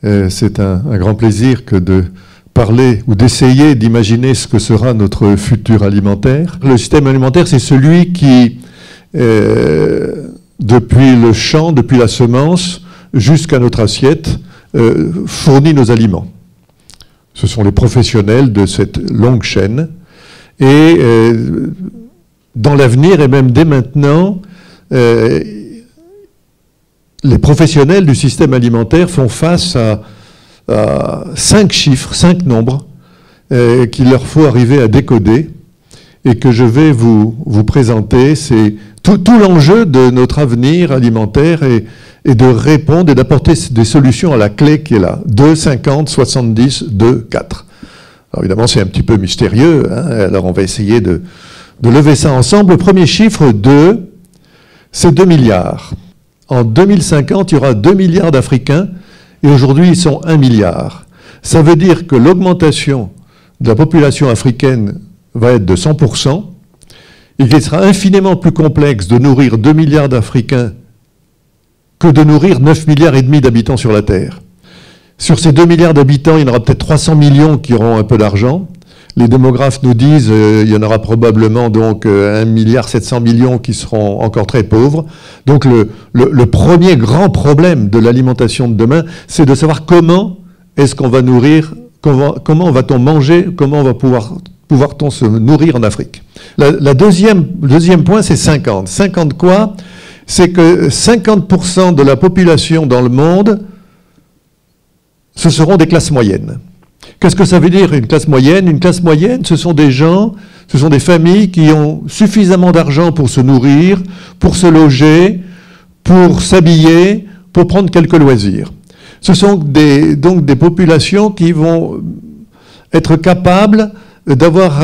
C'est un grand plaisir que de parler ou d'essayer d'imaginer ce que sera notre futur alimentaire. Le système alimentaire, c'est celui qui, depuis le champ, depuis la semence, jusqu'à notre assiette, fournit nos aliments. Ce sont les professionnels de cette longue chaîne. Et dans l'avenir, et même dès maintenant, les professionnels du système alimentaire font face à 5 chiffres, 5 nombres qu'il leur faut arriver à décoder et que je vais vous présenter. C'est tout l'enjeu de notre avenir alimentaire et de répondre et d'apporter des solutions à la clé qui est là. 2, 50, 70, 2, 4. Alors évidemment, c'est un petit peu mystérieux, hein, alors on va essayer de lever ça ensemble. Le premier chiffre, 2, c'est 2 milliards. En 2050, il y aura 2 milliards d'Africains, et aujourd'hui, ils sont 1 milliard. Ça veut dire que l'augmentation de la population africaine va être de 100%, et qu'il sera infiniment plus complexe de nourrir 2 milliards d'Africains que de nourrir 9 milliards et demi d'habitants sur la Terre. Sur ces 2 milliards d'habitants, il y en aura peut-être 300 millions qui auront un peu d'argent. Les démographes nous disent qu'il y en aura probablement donc 1,7 milliard qui seront encore très pauvres. Donc le premier grand problème de l'alimentation de demain, c'est de savoir comment est-ce qu'on va nourrir, comment va-t-on manger, comment va pouvoir-t-on se nourrir en Afrique. Le deuxième point, c'est 50. 50 quoi? C'est que 50% de la population dans le monde, ce seront des classes moyennes. Qu'est-ce que ça veut dire une classe moyenne? Une classe moyenne, ce sont des gens, ce sont des familles qui ont suffisamment d'argent pour se nourrir, pour se loger, pour s'habiller, pour prendre quelques loisirs. Ce sont donc des populations qui vont être capables d'avoir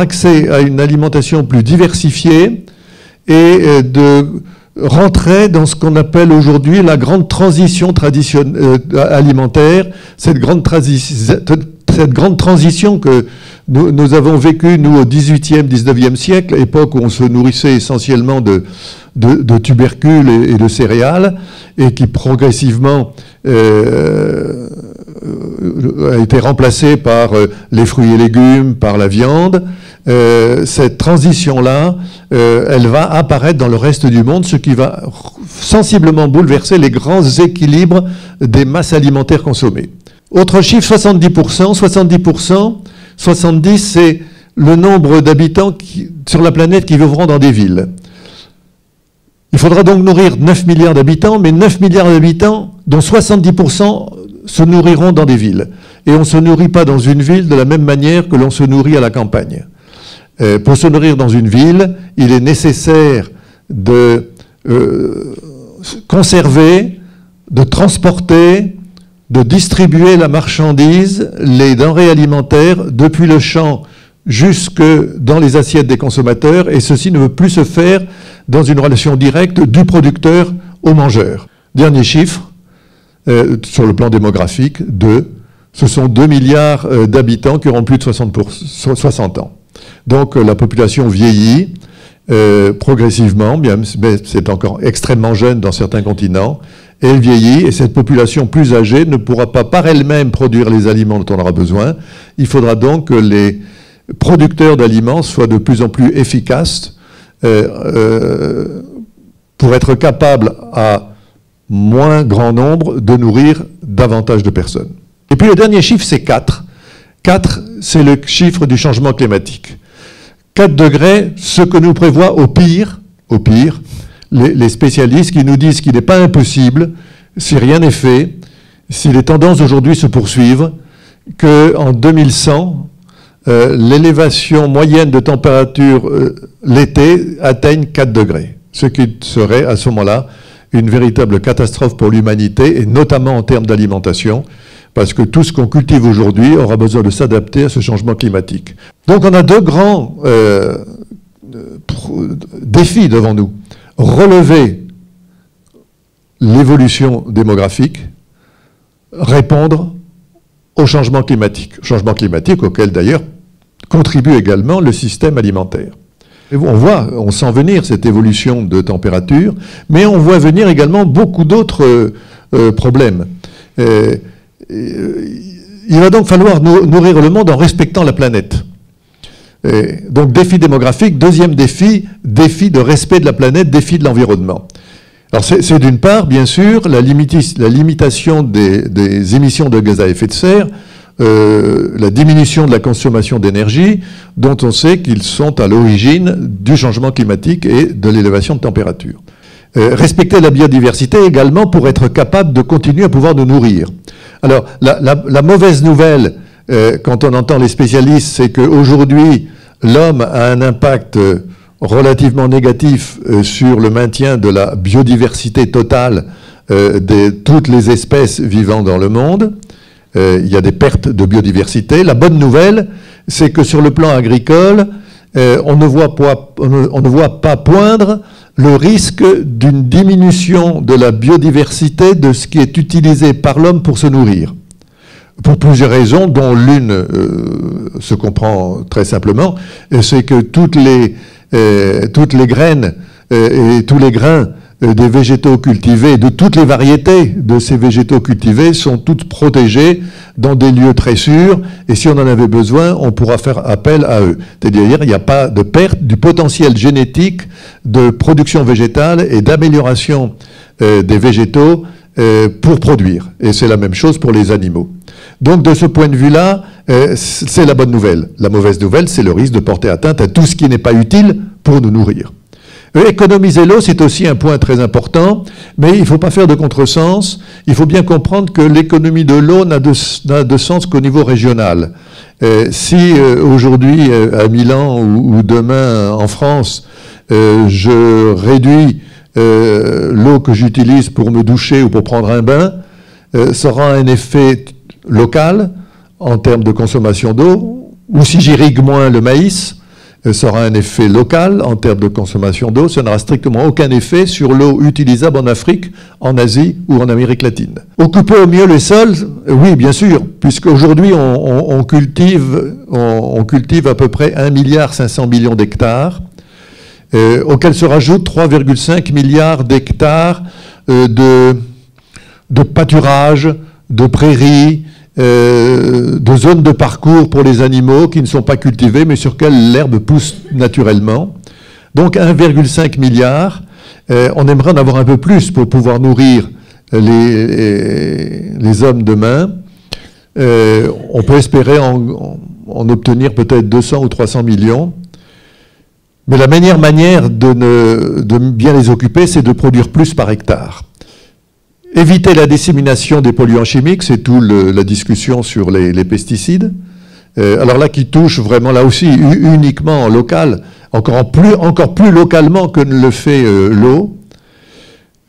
accès à une alimentation plus diversifiée et de rentrer dans ce qu'on appelle aujourd'hui la grande transition alimentaire, cette grande transition que nous avons vécue, nous, au XVIIIe, XIXe siècle, époque où on se nourrissait essentiellement de tubercules et de céréales, et qui progressivement a été remplacée par les fruits et légumes, par la viande. Cette transition-là, elle va apparaître dans le reste du monde, ce qui va sensiblement bouleverser les grands équilibres des masses alimentaires consommées. Autre chiffre, 70%. 70, c'est le nombre d'habitants sur la planète qui vivront dans des villes. Il faudra donc nourrir 9 milliards d'habitants, mais 9 milliards d'habitants, dont 70% se nourriront dans des villes. Et on ne se nourrit pas dans une ville de la même manière que l'on se nourrit à la campagne. Pour se nourrir dans une ville, il est nécessaire de conserver, de transporter, de distribuer la marchandise, les denrées alimentaires, depuis le champ jusque dans les assiettes des consommateurs, et ceci ne veut plus se faire dans une relation directe du producteur au mangeur. Dernier chiffre, sur le plan démographique, 2. Ce sont 2 milliards d'habitants qui auront plus de 60 ans. Donc la population vieillit progressivement, bien, mais c'est encore extrêmement jeune dans certains continents, et elle vieillit, et cette population plus âgée ne pourra pas par elle-même produire les aliments dont on aura besoin. Il faudra donc que les producteurs d'aliments soient de plus en plus efficaces pour être capables à moins grand nombre de nourrir davantage de personnes. Et puis le dernier chiffre, c'est 4. 4, c'est le chiffre du changement climatique. 4 degrés, ce que nous prévoit au pire, les spécialistes qui nous disent qu'il n'est pas impossible, si rien n'est fait, si les tendances d'aujourd'hui se poursuivent, qu'en 2100, l'élévation moyenne de température l'été atteigne 4 degrés, ce qui serait à ce moment-là une véritable catastrophe pour l'humanité, et notamment en termes d'alimentation, parce que tout ce qu'on cultive aujourd'hui aura besoin de s'adapter à ce changement climatique. Donc on a 2 grands défis devant nous. Relever l'évolution démographique, répondre au changement climatique auquel d'ailleurs contribue également le système alimentaire. Et on sent venir cette évolution de température, mais on voit venir également beaucoup d'autres problèmes. Il va donc falloir nourrir le monde en respectant la planète. Donc défi démographique, deuxième défi, défi de respect de la planète, défi de l'environnement. Alors c'est d'une part, bien sûr, la limitation des émissions de gaz à effet de serre, la diminution de la consommation d'énergie, dont on sait qu'ils sont à l'origine du changement climatique et de l'élévation de température. Respecter la biodiversité également pour être capable de continuer à pouvoir nous nourrir. Alors, la mauvaise nouvelle, quand on entend les spécialistes, c'est qu'aujourd'hui, l'homme a un impact relativement négatif sur le maintien de la biodiversité totale de toutes les espèces vivant dans le monde. Il y a des pertes de biodiversité. La bonne nouvelle, c'est que sur le plan agricole, on ne voit pas poindre le risque d'une diminution de la biodiversité de ce qui est utilisé par l'homme pour se nourrir. Pour plusieurs raisons, dont l'une se comprend très simplement, c'est que toutes les graines et tous les grains des végétaux cultivés, de toutes les variétés de ces végétaux cultivés sont toutes protégées dans des lieux très sûrs, et si on en avait besoin, on pourra faire appel à eux. C'est-à-dire il n'y a pas de perte du potentiel génétique de production végétale et d'amélioration des végétaux pour produire. Et c'est la même chose pour les animaux. Donc de ce point de vue-là, c'est la bonne nouvelle. La mauvaise nouvelle, c'est le risque de porter atteinte à tout ce qui n'est pas utile pour nous nourrir. Économiser l'eau, c'est aussi un point très important, mais il ne faut pas faire de contresens. Il faut bien comprendre que l'économie de l'eau n'a de sens qu'au niveau régional. Si aujourd'hui, à Milan ou demain en France, je réduis l'eau que j'utilise pour me doucher ou pour prendre un bain, ça aura un effet local en termes de consommation d'eau, ou si j'irrigue moins le maïs, ça aura un effet local en termes de consommation d'eau, ça n'aura strictement aucun effet sur l'eau utilisable en Afrique, en Asie ou en Amérique latine. Occuper au mieux les sols, oui, bien sûr, puisqu'aujourd'hui on cultive à peu près 1,5 milliard d'hectares, auxquels se rajoutent 3,5 milliards d'hectares de pâturage, de prairies, de zones de parcours pour les animaux qui ne sont pas cultivés, mais sur lesquels l'herbe pousse naturellement. Donc 1,5 milliard. On aimerait en avoir un peu plus pour pouvoir nourrir les hommes demain. On peut espérer en obtenir peut-être 200 ou 300 millions. Mais la meilleure manière de bien les occuper, c'est de produire plus par hectare. Éviter la dissémination des polluants chimiques, c'est tout la discussion sur les pesticides. Alors là, qui touche vraiment, là aussi, uniquement en local, encore plus localement que ne le fait l'eau.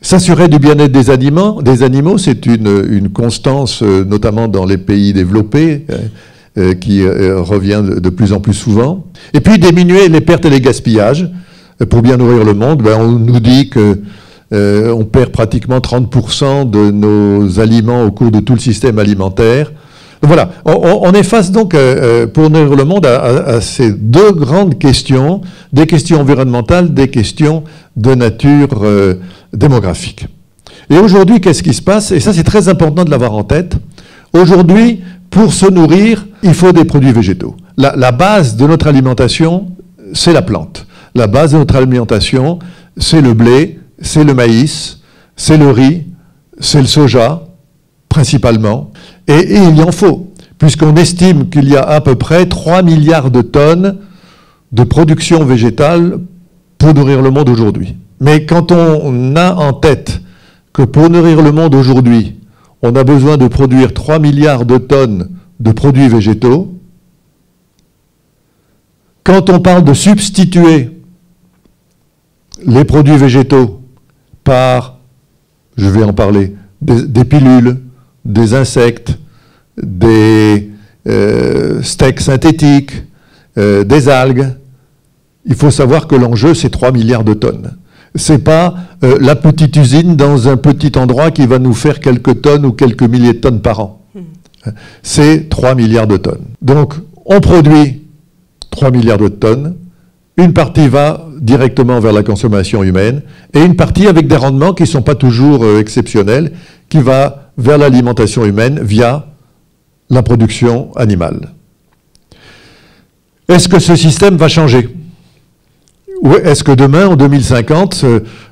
S'assurer du bien-être des animaux, c'est une constance, notamment dans les pays développés, qui revient de plus en plus souvent. Et puis diminuer les pertes et les gaspillages. Pour bien nourrir le monde, on nous dit que on perd pratiquement 30% de nos aliments au cours de tout le système alimentaire. Donc voilà, on est face donc, pour nourrir le monde, à ces deux grandes questions, des questions environnementales, des questions de nature démographique. Et aujourd'hui, qu'est-ce qui se passe? Et ça, c'est très important de l'avoir en tête. Aujourd'hui, pour se nourrir, il faut des produits végétaux. La base de notre alimentation, c'est la plante. La base de notre alimentation, c'est le blé, c'est le maïs, c'est le riz, c'est le soja, principalement. Et il y en faut, puisqu'on estime qu'il y a à peu près 3 milliards de tonnes de production végétale pour nourrir le monde aujourd'hui. Mais quand on a en tête que pour nourrir le monde aujourd'hui, on a besoin de produire 3 milliards de tonnes de produits végétaux, quand on parle de substituer les produits végétaux par, je vais en parler, des pilules, des insectes, des steaks synthétiques, des algues, il faut savoir que l'enjeu, c'est 3 milliards de tonnes. Ce n'est pas la petite usine dans un petit endroit qui va nous faire quelques tonnes ou quelques milliers de tonnes par an. C'est 3 milliards de tonnes. Donc, on produit 3 milliards de tonnes, une partie va directement vers la consommation humaine, et une partie avec des rendements qui ne sont pas toujours exceptionnels, qui va vers l'alimentation humaine via la production animale. Est-ce que ce système va changer? Ou est-ce que demain, en 2050,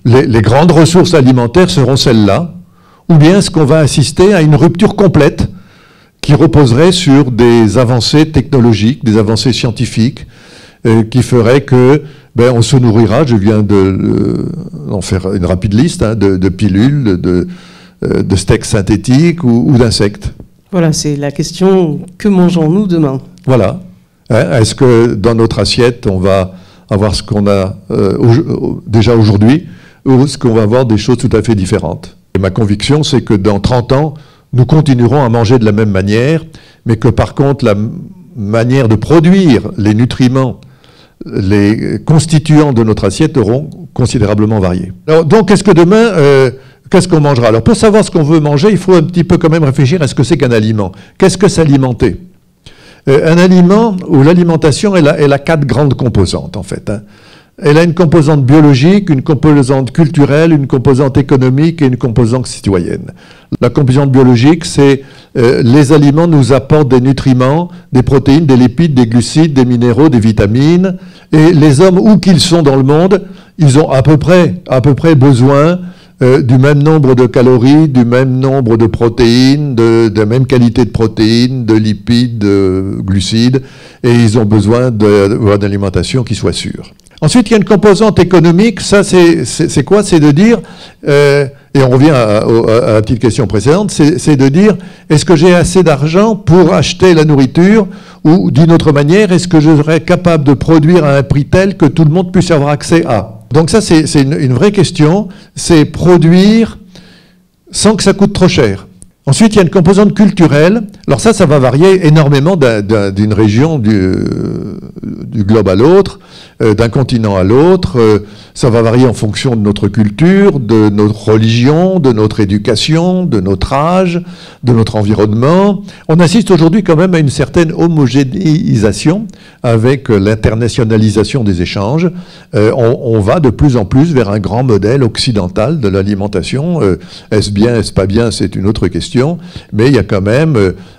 les grandes ressources alimentaires seront celles-là? Ou bien est-ce qu'on va assister à une rupture complète qui reposerait sur des avancées technologiques, des avancées scientifiques, qui feraient que on se nourrira, je viens d'en faire une rapide liste, hein, de pilules, de steaks synthétiques ou d'insectes. Voilà, c'est la question, que mangeons-nous demain? Voilà. Est-ce que dans notre assiette, on va avoir ce qu'on a déjà aujourd'hui, ou est-ce qu'on va avoir des choses tout à fait différentes? Et ma conviction, c'est que dans 30 ans, nous continuerons à manger de la même manière, mais que par contre, la manière de produire les nutriments, les constituants de notre assiette auront considérablement varié. Alors, donc, est-ce que demain, qu'est-ce qu'on mangera? Alors, pour savoir ce qu'on veut manger, il faut un petit peu quand même réfléchir à ce que c'est qu'un aliment. Qu'est-ce que s'alimenter? Un aliment, ou l'alimentation, elle a 4 grandes composantes, en fait. Hein. Elle a une composante biologique, une composante culturelle, une composante économique et une composante citoyenne. La composante biologique, c'est les aliments nous apportent des nutriments, des protéines, des lipides, des glucides, des minéraux, des vitamines. Et les hommes, où qu'ils sont dans le monde, ils ont à peu près besoin du même nombre de calories, du même nombre de protéines, de la même qualité de protéines, de lipides, de glucides, et ils ont besoin d'une alimentation qui soit sûre. Ensuite, il y a une composante économique, ça c'est quoi? C'est de dire, et on revient à la petite question précédente, c'est de dire, est-ce que j'ai assez d'argent pour acheter la nourriture, ou d'une autre manière, est-ce que je serais capable de produire à un prix tel que tout le monde puisse avoir accès à? Donc ça, c'est une vraie question, c'est produire sans que ça coûte trop cher. Ensuite, il y a une composante culturelle. Alors ça va varier énormément d'une région du globe à l'autre, d'un continent à l'autre. Ça va varier en fonction de notre culture, de notre religion, de notre éducation, de notre âge, de notre environnement. On assiste aujourd'hui quand même à une certaine homogénéisation avec l'internationalisation des échanges. On va de plus en plus vers un grand modèle occidental de l'alimentation. Est-ce bien, est-ce pas bien, c'est une autre question. Mais il y a quand même,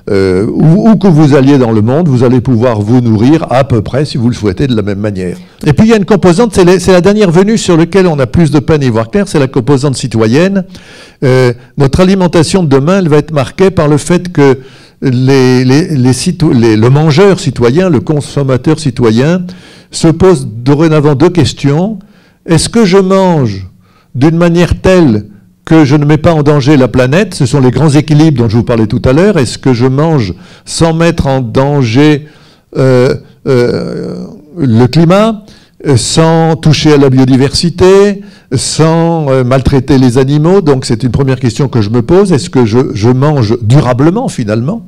où que vous alliez dans le monde, vous allez pouvoir vous nourrir à peu près, si vous le souhaitez, de la même manière. Et puis il y a une composante, c'est la dernière venue sur laquelle on a plus de peine à y voir clair, c'est la composante citoyenne. Notre alimentation de demain, elle va être marquée par le fait que le mangeur citoyen, le consommateur citoyen, se pose dorénavant 2 questions. Est-ce que je mange d'une manière telle que je ne mets pas en danger la planète? Ce sont les grands équilibres dont je vous parlais tout à l'heure. Est-ce que je mange sans mettre en danger le climat, sans toucher à la biodiversité, sans maltraiter les animaux? Donc c'est une première question que je me pose. Est-ce que je mange durablement finalement?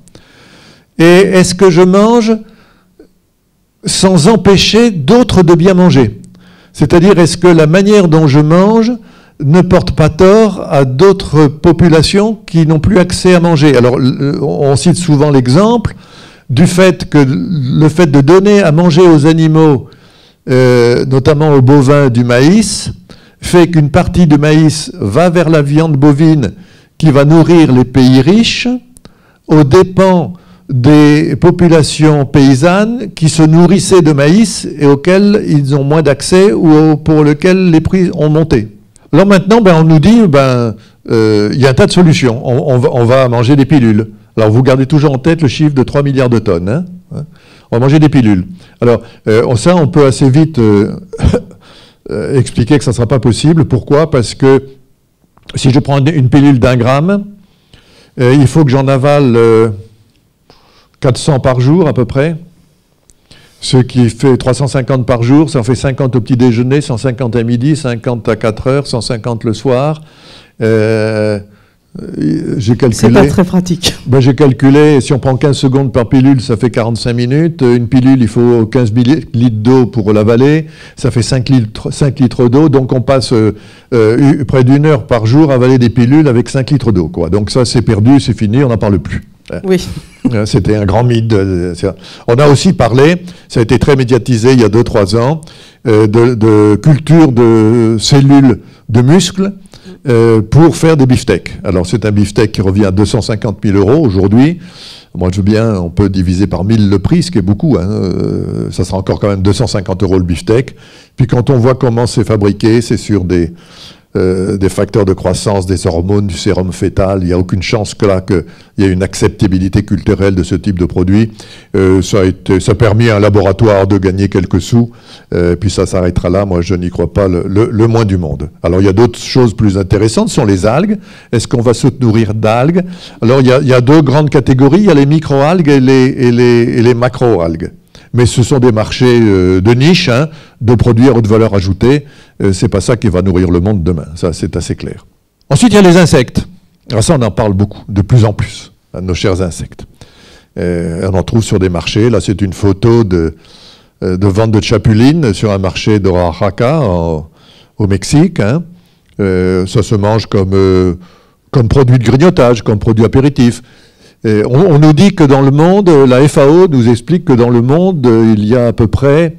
Et est-ce que je mange sans empêcher d'autres de bien manger? C'est-à-dire, est-ce que la manière dont je mange ne porte pas tort à d'autres populations qui n'ont plus accès à manger? Alors, on cite souvent l'exemple du fait que le fait de donner à manger aux animaux, notamment aux bovins, du maïs, fait qu'une partie du maïs va vers la viande bovine qui va nourrir les pays riches, aux dépens des populations paysannes qui se nourrissaient de maïs et auxquelles ils ont moins d'accès ou pour lesquels les prix ont monté. Alors maintenant, on nous dit, il y a un tas de solutions. On va manger des pilules. Alors vous gardez toujours en tête le chiffre de 3 milliards de tonnes. Hein. On va manger des pilules. Alors ça, on peut assez vite expliquer que ça ne sera pas possible. Pourquoi? Parce que si je prends une pilule d'1 gramme, il faut que j'en avale 400 par jour à peu près. Ce qui fait 350 par jour, ça en fait 50 au petit déjeuner, 150 à midi, 50 à 4 heures, 150 le soir. J'ai calculé. C'est pas très pratique. J'ai calculé, si on prend 15 secondes par pilule, ça fait 45 minutes. Une pilule, il faut 15 litres d'eau pour l'avaler. Ça fait 5 litres d'eau. Donc on passe près d'1 heure par jour à avaler des pilules avec 5 litres d'eau. Donc ça, c'est perdu, c'est fini, on n'en parle plus. Oui. C'était un grand mythe. On a aussi parlé, ça a été très médiatisé il y a 2-3 ans, de culture de cellules de muscles. pour faire des beefsteaks. Alors c'est un beefsteak qui revient à 250 000 € aujourd'hui. Moi je veux bien, on peut diviser par 1000 le prix, ce qui est beaucoup. Ça sera encore quand même 250 € le beefsteak. Puis quand on voit comment c'est fabriqué, c'est sur des facteurs de croissance, des hormones, du sérum fœtal. Il n'y a aucune chance que là qu'il y ait une acceptabilité culturelle de ce type de produit. Ça a permis à un laboratoire de gagner quelques sous, puis ça s'arrêtera là. Moi, je n'y crois pas le moins du monde. Alors, il y a d'autres choses plus intéressantes, ce sont les algues. Est-ce qu'on va se nourrir d'algues? Alors, il y a deux grandes catégories. Il y a les micro-algues et les macro-algues. Mais ce sont des marchés de niche, de produits à haute valeur ajoutée. C'est pas ça qui va nourrir le monde demain, ça c'est assez clair. Ensuite, il y a les insectes. Alors ça, on en parle beaucoup, de plus en plus, nos chers insectes. On en trouve sur des marchés. Là, c'est une photo de vente de chapulines sur un marché d'Oaxaca, au Mexique. Ça se mange comme produit de grignotage, comme produit apéritif. On nous dit que dans le monde, la FAO nous explique que dans le monde, il y a à peu près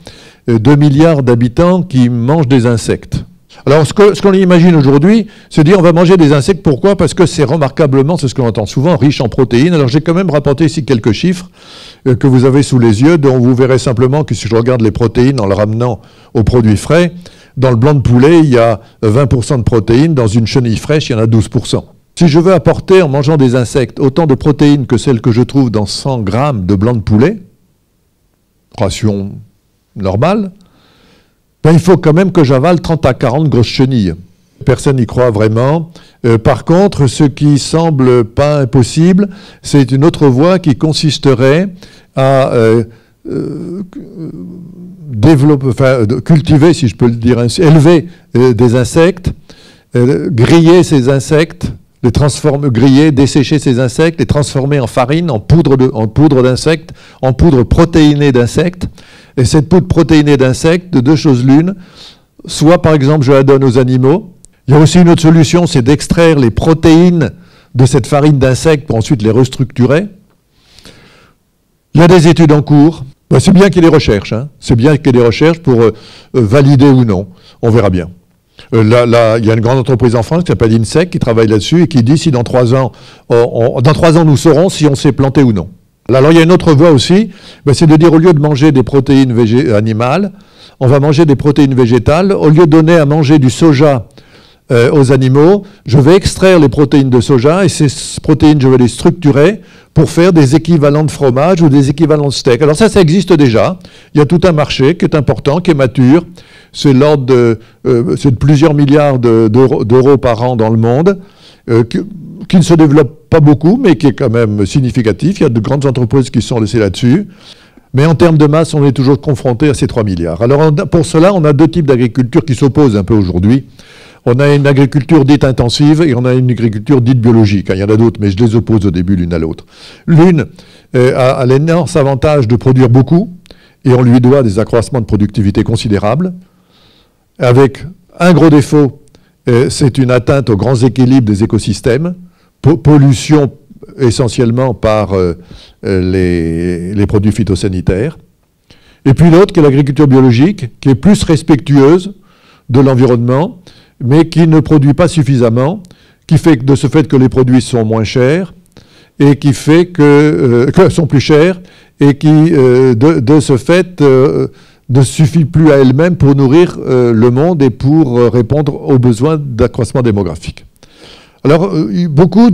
2 milliards d'habitants qui mangent des insectes. Alors, ce qu'on imagine aujourd'hui, c'est dire on va manger des insectes. Pourquoi? Parce que c'est remarquablement, c'est ce qu'on entend souvent, riche en protéines. Alors, j'ai quand même rapporté ici quelques chiffres que vous avez sous les yeux, dont vous verrez simplement que si je regarde les protéines en le ramenant aux produits frais, dans le blanc de poulet, il y a 20% de protéines. Dans une chenille fraîche, il y en a 12%. Si je veux apporter, en mangeant des insectes, autant de protéines que celles que je trouve dans 100 grammes de blanc de poulet, ration normale, il faut quand même que j'avale 30 à 40 grosses chenilles. Personne n'y croit vraiment. Par contre, ce qui semble pas impossible, c'est une autre voie qui consisterait à cultiver, si je peux le dire ainsi, élever des insectes, griller ces insectes, griller, dessécher ces insectes, les transformer en farine, en poudre d'insectes, en poudre protéinée d'insectes. Et cette poudre protéinée d'insectes, de deux choses l'une, soit par exemple je la donne aux animaux. Il y a aussi une autre solution, c'est d'extraire les protéines de cette farine d'insectes pour ensuite les restructurer. Il y a des études en cours. C'est bien qu'il y ait des recherches. C'est bien qu'il y ait des recherches pour valider ou non. On verra bien. Là, il y a une grande entreprise en France qui s'appelle INSEC qui travaille là-dessus et qui dit si dans 3 ans, nous saurons si on s'est planté ou non. Alors il y a une autre voie aussi, c'est de dire au lieu de manger des protéines animales, on va manger des protéines végétales. Au lieu de donner à manger du soja aux animaux, je vais extraire les protéines de soja et ces protéines, je vais les structurer pour faire des équivalents de fromage ou des équivalents de steak. Alors ça existe déjà. Il y a tout un marché qui est important, qui est mature. C'est l'ordre de plusieurs milliards d'euros par an dans le monde, qui ne se développe pas beaucoup, mais qui est quand même significatif. Il y a de grandes entreprises qui sont laissées là-dessus. Mais en termes de masse, on est toujours confronté à ces 3 milliards. Alors pour cela, on a deux types d'agriculture qui s'opposent un peu aujourd'hui. On a une agriculture dite intensive et on a une agriculture dite biologique. Il y en a d'autres, mais je les oppose au début l'une à l'autre. L'une a l'énorme avantage de produire beaucoup, et on lui doit des accroissements de productivité considérables, avec un gros défaut, c'est une atteinte aux grands équilibres des écosystèmes, pollution essentiellement par les produits phytosanitaires. Et puis l'autre, qui est l'agriculture biologique, qui est plus respectueuse de l'environnement, mais qui ne produit pas suffisamment, qui fait de ce fait que les produits sont moins chers, et qui fait que sont plus chers, et qui, de ce fait, ne suffit plus à elle-même pour nourrir le monde et pour répondre aux besoins d'accroissement démographique. Alors, beaucoup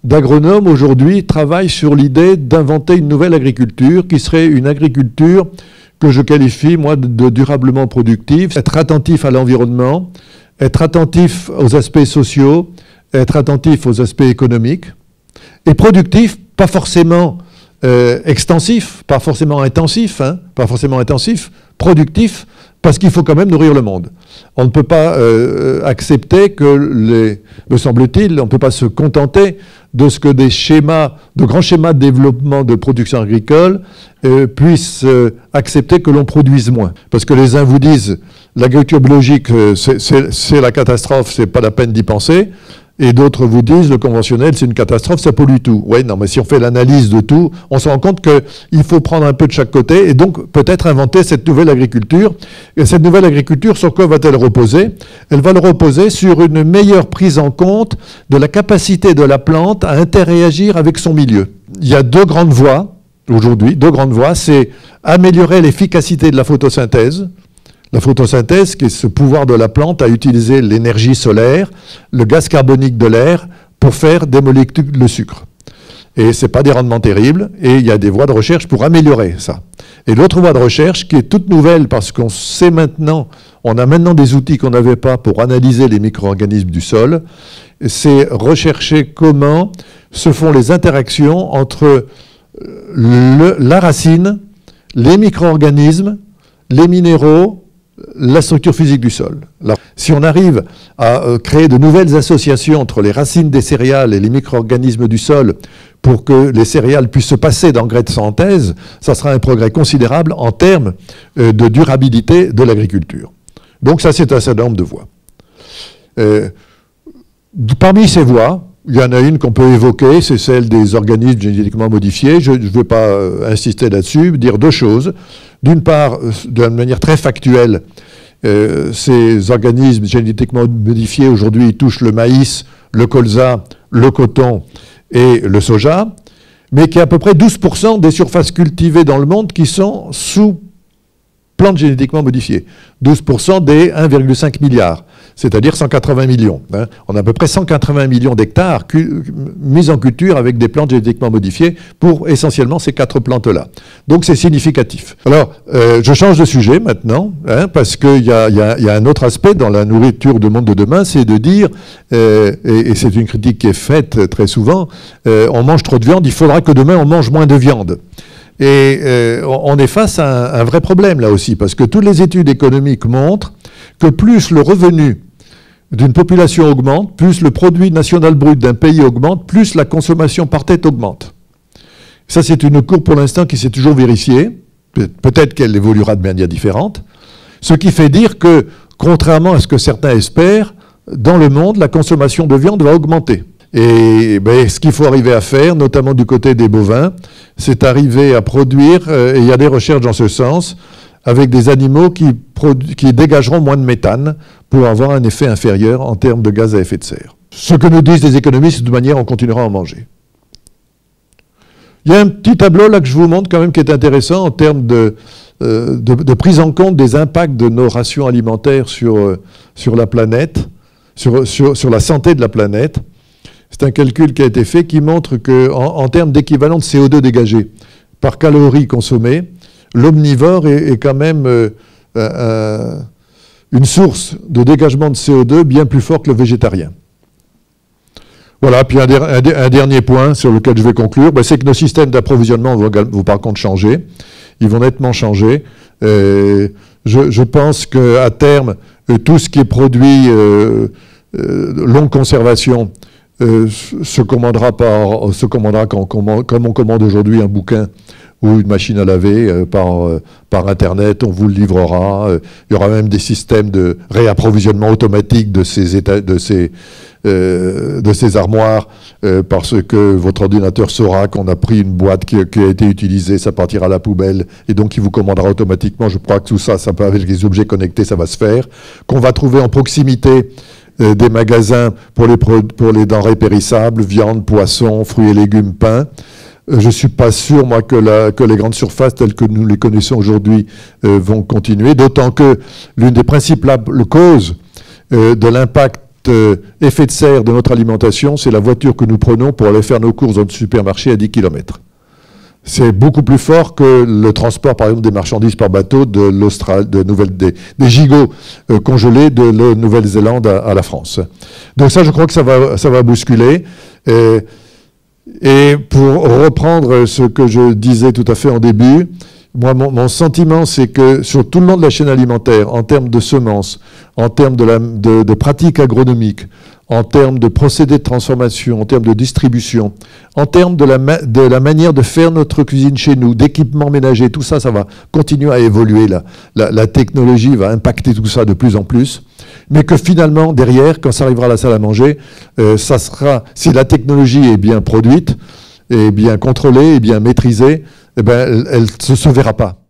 d'agronomes aujourd'hui travaillent sur l'idée d'inventer une nouvelle agriculture qui serait une agriculture que je qualifie, moi, de durablement productive, être attentif à l'environnement, être attentif aux aspects sociaux, être attentif aux aspects économiques, et productif, pas forcément extensif, pas forcément intensif, productif, parce qu'il faut quand même nourrir le monde. On ne peut pas accepter que, me semble-t-il, on ne peut pas se contenter de ce que de grands schémas de développement de production agricole puissent accepter que l'on produise moins. Parce que les uns vous disent, l'agriculture biologique, c'est la catastrophe, c'est pas la peine d'y penser. Et d'autres vous disent, le conventionnel, c'est une catastrophe, ça pollue tout. Oui, non, mais si on fait l'analyse de tout, on se rend compte qu'il faut prendre un peu de chaque côté et donc peut-être inventer cette nouvelle agriculture. Et cette nouvelle agriculture, sur quoi va-t-elle reposer? Elle va le reposer sur une meilleure prise en compte de la capacité de la plante à interréagir avec son milieu. Il y a deux grandes voies, aujourd'hui, c'est améliorer l'efficacité de la photosynthèse. La photosynthèse, qui est ce pouvoir de la plante à utiliser l'énergie solaire, le gaz carbonique de l'air, pour faire des molécules de sucre. Et ce n'est pas des rendements terribles, et il y a des voies de recherche pour améliorer ça. Et l'autre voie de recherche, qui est toute nouvelle, parce qu'on sait maintenant, on a maintenant des outils qu'on n'avait pas pour analyser les micro-organismes du sol, c'est rechercher comment se font les interactions entre la racine, les micro-organismes, les minéraux, la structure physique du sol. Là, si on arrive à créer de nouvelles associations entre les racines des céréales et les micro-organismes du sol pour que les céréales puissent se passer d'engrais de synthèse, ça sera un progrès considérable en termes de durabilité de l'agriculture. Donc ça, c'est un certain nombre de voies. Parmi ces voies, il y en a une qu'on peut évoquer, c'est celle des organismes génétiquement modifiés. Je ne veux pas insister là-dessus, dire deux choses. D'une part, de manière très factuelle, ces organismes génétiquement modifiés, aujourd'hui, ils touchent le maïs, le colza, le coton et le soja, mais qu'il y a à peu près 12% des surfaces cultivées dans le monde qui sont sous plantes génétiquement modifiées. 12% des 1,5 milliard. C'est-à-dire 180 millions. Hein. On a à peu près 180 millions d'hectares mis en culture avec des plantes génétiquement modifiées pour essentiellement ces 4 plantes-là. Donc c'est significatif. Alors, je change de sujet maintenant, hein, parce qu'il y a un autre aspect dans la nourriture du monde de demain, c'est de dire, et c'est une critique qui est faite très souvent, on mange trop de viande, il faudra que demain on mange moins de viande. Et on est face à un vrai problème là aussi, parce que toutes les études économiques montrent que plus le revenu d'une population augmente, plus le produit national brut d'un pays augmente, plus la consommation par tête augmente. Ça, c'est une courbe pour l'instant qui s'est toujours vérifiée. Peut-être qu'elle évoluera de manière différente. Ce qui fait dire que, contrairement à ce que certains espèrent, dans le monde, la consommation de viande va augmenter. Et ce qu'il faut arriver à faire, notamment du côté des bovins, c'est arriver à produire, et il y a des recherches dans ce sens, avec des animaux qui dégageront moins de méthane pour avoir un effet inférieur en termes de gaz à effet de serre. Ce que nous disent les économistes, de toute manière, on continuera à en manger. Il y a un petit tableau là que je vous montre quand même qui est intéressant en termes de prise en compte des impacts de nos rations alimentaires sur la planète, sur la santé de la planète. C'est un calcul qui a été fait qui montre qu'en termes d'équivalent de CO2 dégagé par calorie consommée, l'omnivore est quand même une source de dégagement de CO2 bien plus fort que le végétarien. Voilà, puis un dernier point sur lequel je vais conclure, c'est que nos systèmes d'approvisionnement vont par contre changer. Ils vont nettement changer. Je pense qu'à terme, tout ce qui est produit longue conservation se commandera comme on commande aujourd'hui un bouquin ou une machine à laver par Internet, on vous le livrera. Il y aura même des systèmes de réapprovisionnement automatique de ces armoires parce que votre ordinateur saura qu'on a pris une boîte qui a été utilisée, ça partira à la poubelle et donc il vous commandera automatiquement. Je crois que tout ça, avec les objets connectés, ça va se faire. Qu'on va trouver en proximité des magasins pour les denrées périssables, viande, poisson, fruits et légumes, pain. Je ne suis pas sûr, moi, que les grandes surfaces telles que nous les connaissons aujourd'hui vont continuer, d'autant que l'une des principales causes de l'impact effet de serre de notre alimentation, c'est la voiture que nous prenons pour aller faire nos courses dans le supermarché à 10 km. C'est beaucoup plus fort que le transport, par exemple, des marchandises par bateau des gigots congelés de la Nouvelle-Zélande à la France. Donc ça, je crois que ça va bousculer. Et pour reprendre ce que je disais tout à fait en début, moi, mon sentiment, c'est que sur tout le long de la chaîne alimentaire, en termes de semences, en termes de pratiques agronomiques, en termes de procédés de transformation, en termes de distribution, en termes de la manière de faire notre cuisine chez nous, d'équipements ménagers, tout ça, ça va continuer à évoluer. La technologie va impacter tout ça de plus en plus. mais que finalement, derrière, quand ça arrivera à la salle à manger, ça sera, si la technologie est bien produite, et bien contrôlée, et bien maîtrisée, eh ben, elle ne se verra pas.